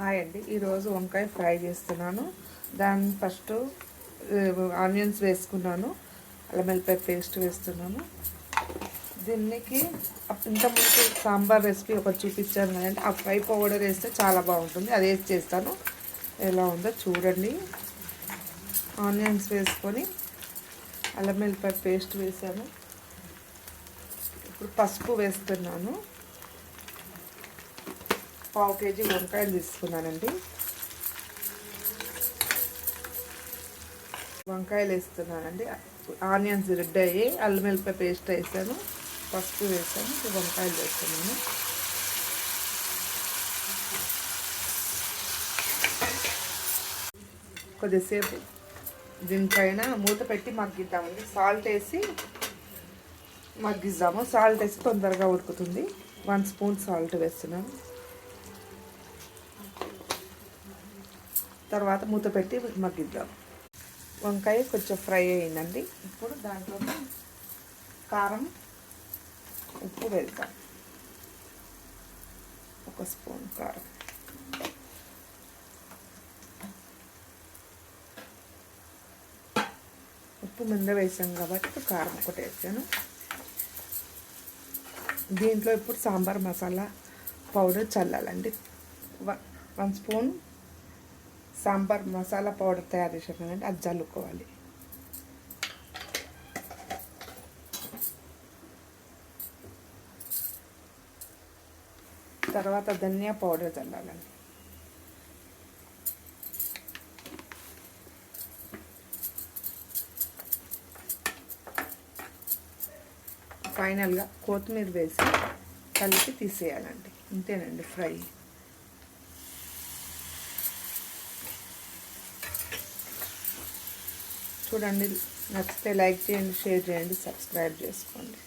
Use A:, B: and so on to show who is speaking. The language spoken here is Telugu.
A: హాయ్ అండి, ఈరోజు వంకాయ ఫ్రై చేస్తున్నాను. దాన్ని ఫస్ట్ ఆనియన్స్ వేసుకున్నాను, అల్లం వెల్లిపాయ పేస్ట్ వేస్తున్నాను. దీనికి ఇంతకుముందు సాంబార్ రెసిపీ ఒకటి చూపించాను కదండి, ఆ ఫ్రై పౌడర్ వేస్తే చాలా బాగుంటుంది. అది వేసి చేస్తాను. ఎలా ఉందో చూడండి. ఆనియన్స్ వేసుకొని అల్లం వెల్లిపాయ పేస్ట్ వేసాను. ఇప్పుడు పసుపు వేస్తున్నాను. 1/2 కేజీ వంకాయలు తీసుకున్నానండి. వంకాయలు వేస్తున్నానండి. ఆనియన్స్ రెడ్ అయ్యి అల్లం వెల్లిపాయ పేస్ట్ వేసాను, పసుపు వేసాను. ఇప్పుడు వంకాయలు వేస్తున్నాను. కొద్దిసేపు దీనిపైన మూత పెట్టి మగ్గిద్దామండి. సాల్ట్ వేసి మగ్గిద్దాము. సాల్ట్ వేసి తొందరగా ఉడుకుతుంది. 1 స్పూన్ సాల్ట్ వేస్తున్నాను. తర్వాత మూత పెట్టి మగ్గిద్దాం. వంకాయ కొంచెం ఫ్రై అయిందండి. ఇప్పుడు దాంట్లో కారం, ఉప్పు వేద్దాం. 1 స్పూన్ కారం, ఉప్పు ముంద వేసాం కాబట్టి కారం ఒకటి వేసాను. దీంట్లో ఇప్పుడు సాంబార్ మసాలా పౌడర్ చల్లాలండి. 1 స్పూన్ సాంబార్ మసాలా పౌడర్ తయారు చేసాను కదండి, అది చల్లుకోవాలి. తర్వాత ధనియా పౌడర్ చల్లాలండి. ఫైనల్గా కొత్తిమీర వేసి కలిపి తీసేయాలండి. ఇంతేనండి ఫ్రై. చూడండి, నచ్చితే లైక్ చేయండి, షేర్ చేయండి, సబ్స్క్రైబ్ చేసుకోండి.